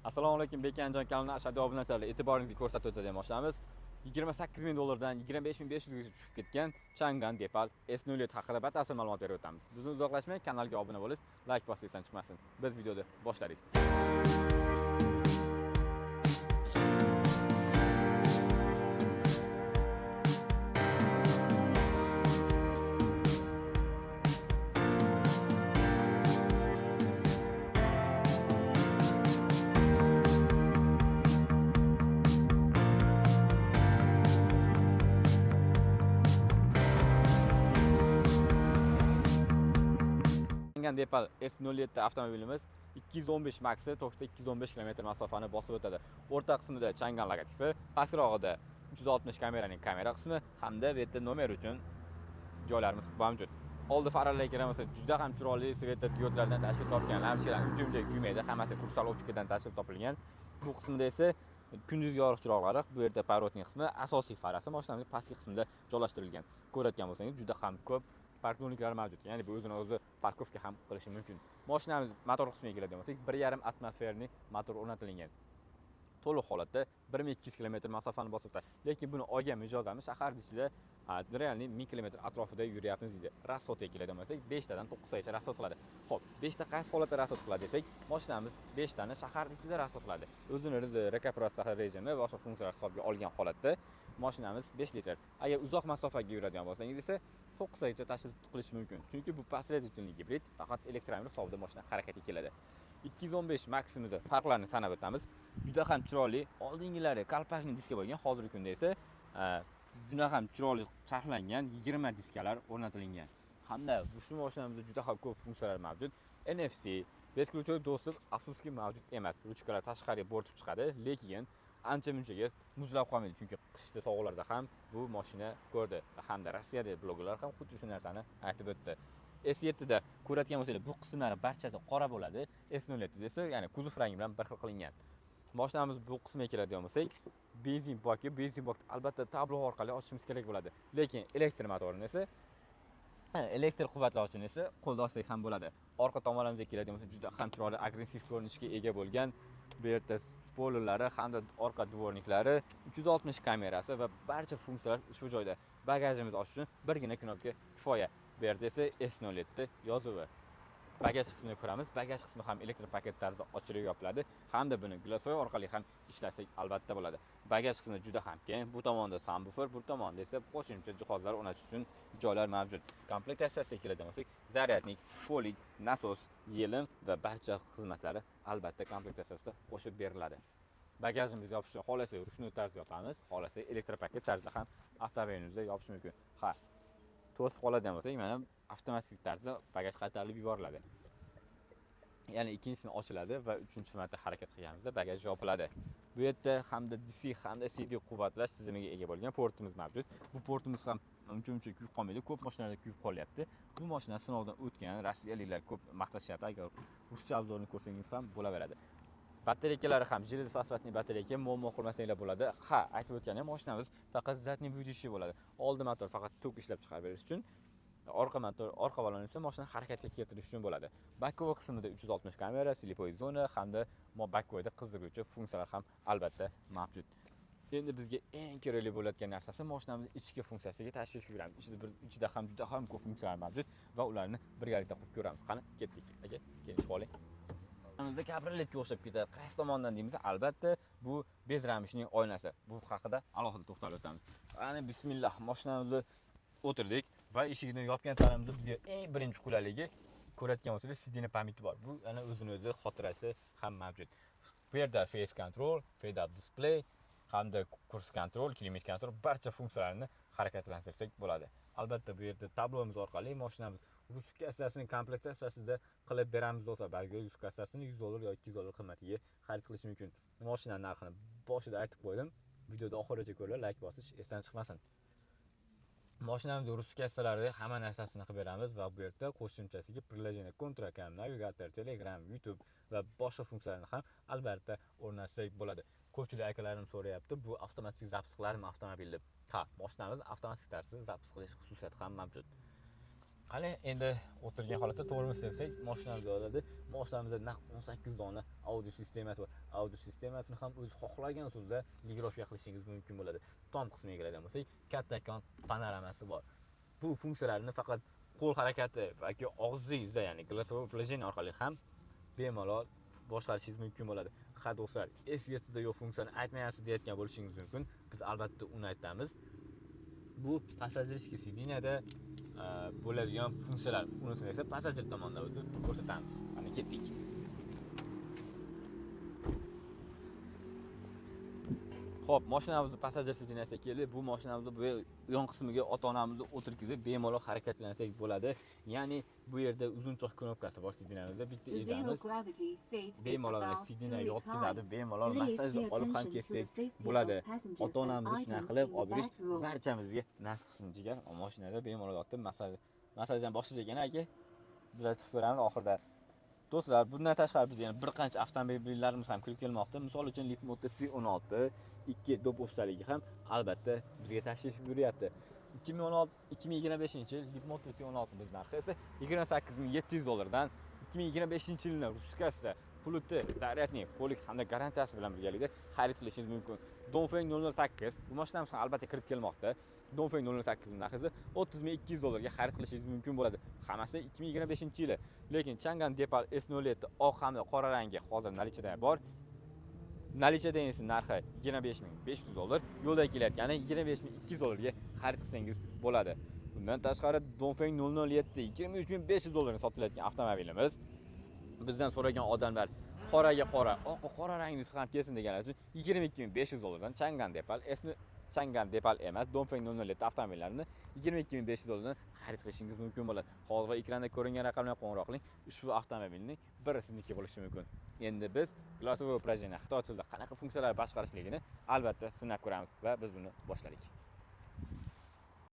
Assalomu alaykum, Bekanjon kanalining ashaddiy obunachilar, e'tiboringizga ko'rsatib o'tadigan moshinamiz 28 ming dollardan 25 500 gacha tushib ketgan Chang'an Depal S07 haqida batafsil ma'lumot berib o'tamiz. Bizni uzoqlashmay kanalga obuna bo'lib, like bosishdan chiqmasin. Biz videoda boshladik. Depal S07 avtomobilimiz 215 maxi to'xta 215 km masofani bosib o'tadi. O'rta qismida Chang'an logotipi, pastrog'ida 360 kameraning kamera qismi hamda bu yerda nomer uchun joylarimiz mavjud. Oldi farlarga kiramiz, juda ham chiroyli sveta diodlardan tashkil topgan, lampochkalar jim-jim kuymaydi, hammasi kursal optikadan tashkil topilgan. Bu qismida esa kunduzgi yorug' chiroqlari, bu yerda pavorotning qismi, asosiy farasi mashinamizning pastki qismida joylashtirilgan. Ko'rayotgan bo'lsangiz, juda ham ko'p parkovniklar mavjud. Ya'ni bu o'zini o'zi parkovka ham qilishi mumkin. Mashinamiz motor qismiga keladigan bo'lsak, 1,5 atmosferli motor o'rnatilgan. To'liq holatda 1200 km masofani bosib o'tadi. Lekin buni olgan mijozlarimiz shahar ichida realni 1000 km atrofida yuryapmiz deydi. Rasxotga keladigan bo'lsak, 5 tadan 9 gacha rasxot qiladi. Xo'p, 5 ta qaysi holatda rasxot qiladi desak, mashinamiz 5 tani shahar ichida rasxot qiladi. O'zini rekuperasiya rejimi va boshqa funksiyalar hisobga olgan holatda mashinamiz 5 litr. Agar uzoq masofaga yuradigan bo'lsangiz esa 9 gacha tashkil qilish mumkin. Chunki bu pasletvительный gibrid, faqat elektromobil hisobida mashina harakatga keladi. 215 maksimida farqlarni sanab o'tamiz. Juda ham chiroyli, oldingilari kalpakli diska bo'lgan, hozirgi kunda esa juda ham chiroyli charxlangan 20 diskalar o'rnatilgan. Hamda bu mashinamizda juda ham ko'p funksiyalar mavjud. NFC, beskluchoy dostуп afsuski mavjud emas. Ruchkalar tashqariga bo'rtib chiqadi, lekin ancha-munchaga muzlab qolmaydi, chunki qishda sovuqlarda ham bu mashina ko'rdi. Hamda Rossiyada blogerlar ham xuddi shu narsani aytib o'tdi. S7 da ko'rayotgan bo'lsangiz, bu qismlari barchasi qora bo'ladi. S07 esa, ya'ni kuzov rangi bilan bir xil qilingan. Mashinamiz bu qismiga keladigan bo'lsak, benzin baki albatta tablo orqali ochishimiz kerak bo'ladi. Lekin elektr motorini esa elektr quvvatlovchini esa qo'lda ochsak ham bo'ladi. Orqa tomonimizga keladigan bo'lsa, juda ham chiroyli agressiv ko'rinishga ega bo'lgan bu yerda spoilerlari hamda orqa dvorniklari, 360 kamerasi va barcha funksiyalar ushbu joyda. Bagajimizni ochish uchun birgina knopka kifoya. Bu yerda esa S07 yozuvi. Bagaj qismini ko'ramiz. Bagaj qismi ham elektr paket tarzida ochilib yopiladi, hamda buni glasoy orqali ham ishlasak albatta bo'ladi. Bagaj qismi juda ham keng. Bu tomonda subwoofer, bu tomonda esa qo'shimcha jihozlar o'rnatish uchun joylar mavjud. Komplektatsiyasiga keladigan bo'lsak, zaryadnik, polik, nasos, yelim va barcha xizmatlari albatta komplektatsiyasida qo'shib beriladi. Bagajimizni yopishni xohlasak ruchnoy tarzda yopamiz, xohlasak elektr paket tarzida ham avtomobilimizda yopish mumkin. Ha, to'sib qoladigan bo'lsak, mana avtomatik tarzda bagaj qaytarilib yuboriladi. Ya'ni ikkinchisini ochiladi va uchinchi marta harakat qilganimizda bagaj yopiladi. Bu yerda hamda DC hamda CD quvvatlash tizimiga ega bo'lgan portimiz mavjud. Bu portimiz ham uncha kuyib qolmaydi. Ko'p mashinalarda kuyib qolyapti. Bu mashina sinovdan o'tgan, rossiyaliklar ko'p maqtashyapti. Agar ruscha obzorni ko'rsangiz ham bo'laveradi. Batareykalari ham железо fosfatli batareyka, muammo qilmasanglar bo'ladi. Ha, aytib o'tganim, mashinamiz faqat задний выдвижчий bo'ladi. Oldi motor faqat tok ishlab chiqarib berish uchun, orqa motor, orqa balon esa mashina harakatga keltirish uchun bo'ladi. Bakovoy qismida 360 kamera, slipoy zona hamda bakovoyda qizdiruvchi funksiyalar ham albatta mavjud. Endi bizga eng kerakli bo'layotgan narsasi mashinamiz ichki funksiyasiga tashrif buyuramiz. Ichida ham juda ham ko'p funksiyalar mavjud va ularni birgalikda qilib ko'ramiz. Qani, ketdik. Aka, kelib qoling. Bizda kabrioletga o'xshab ketadi. Qaysi tomondan deymiz? Albatta, bu bezramishning oynasi. Bu haqida alohida to'xtalib o'tamiz. Ana bismillah, mashinamizni o'tirdik va eshikni yopgan tarimizda bizga eng birinchi qulayligi ko'rayotgan bo'lsangiz, sidina pamyati bor. Bu ana o'zini-o'zi xotirasi ham mavjud. Bu yerda face control, fade up display hamda kurs kontrol, klimat kontrol barcha funksiyalarni harakatlantirsak bo'ladi. Albatta bu yerda tablomiz orqali mashinamiz rus kassasining komplektatsiyasida qilib beramiz bo'lsa, balki rus kassasini $100 yoki $200 qiymatiga xarid qilish mumkin. Mashina narxini boshida aytib qo'ydim. Videoda oxirigacha ko'rib, like bosish esdan chiqmasin. Mashinamizda rus kassalari hamma narsasini qilib beramiz va bu yerda qo'shimchasiga приложение kontrакам, navigator, Telegram, YouTube va boshqa funksiyalarni ham albatta o'rnatsak bo'ladi. Ko'pchilik akalarim so'rayapti, bu avtomatik zapis qiladimi avtomobilni? Ha, mashinamiz avtomatik tarzda zapis qilish xususiyati ham mavjud. Qani endi o'tirgan holatda to'g'rimi sevsak, mashinamiz oladi. Mashinamizda naq 18 dona audio sistemasi bor. Audio sistemasini ham o'z xohlagan usulda ligirovka qilishingiz mumkin bo'ladi. Tom qismiga keladigan bo'lsak, kattakon panoramasi bor. Bu funksiyalarni faqat qo'l harakati yoki og'zingizda, ya'ni голосовое управление orqali ham bemalol boshqarishingiz mumkin bo'ladi. Ha do'stlar, esingizda yo'q funksiyani aytmayapsiz deyotgan bo'lishingiz mumkin. Biz albatta uni aytamiz. Bu passajirskiy sidiniyada bo'ladigan funksiyalar. Unisini esa passajir tomonidan o'tib ko'rsatamiz. Mana ketdik. Xo'p, mashinamizni passajir sidiniyasiga keldik. Bu mashinamizni bu yon qismiga ota-onamizni o'tirgizib bemalol harakatlansak bo'ladi. Ya'ni bu yerda uzunchoq knopkasi bor sidiniyamizda. Bitta ezamiz. Bemalol sidiniyaga yotqizadi. Bemalol massajni olib ham ketsak bo'ladi. Ota-onamizni shunaqa qilib olib yurish barchamizga nasib qilsin degan. Mashinada bemalol yotib massajdan boshlash ekan aka. Biz aytib beramiz oxirida. Do'stlar, bundan tashqari biz yana bir qancha avtomobillarimiz ham kirib kelmoqda. Misol uchun Leapmotor C16 2 dop opsiyaligi ham albatta bizga tashrif buyuryapti. 2025-yil Leapmotor C16 biz narxi esa 28700 dollardan 2025-yilning ruskasi puluti, zaryadnik, polik hamda garantiyasi bilan birgalikda xarid qilishingiz mumkin. Dongfeng 008 bu mashinamiz ham albatta kirib kelmoqda. Dongfeng 008 ning narxi 30200 dollarga xarid qilishingiz mumkin bo'ladi. Hammasi 2025-yili. Lekin Changan Depal S07 oq hamda qora rangi hozir nalichada bor. Nalichada esa narxi 25500 dollar, yo'lda kelayotgani 25200 dollarga xarid qilsangiz bo'ladi. Bundan tashqari Dongfeng 007 23500 dollarga sotilayotgan avtomobilimiz. Bizdan so'ragan odamlar qoraga qora, oqqa qora rangingiz ham kelsin deganlar uchun 22500 dollardan Changan Depal emas, Dongfeng 007 avtomobillarini 22500 dollardan xarid qilishingiz mumkin bo'ladi. Hozir ekranda ko'ringan raqamga qo'ng'iroq qiling. Ushbu avtomobilning biri sizniki bo'lishi mumkin. Endi biz голосовое управление xitoy tilida qanaqa funksiyalar boshqarishligini albatta sinab ko'ramiz va biz buni boshladik.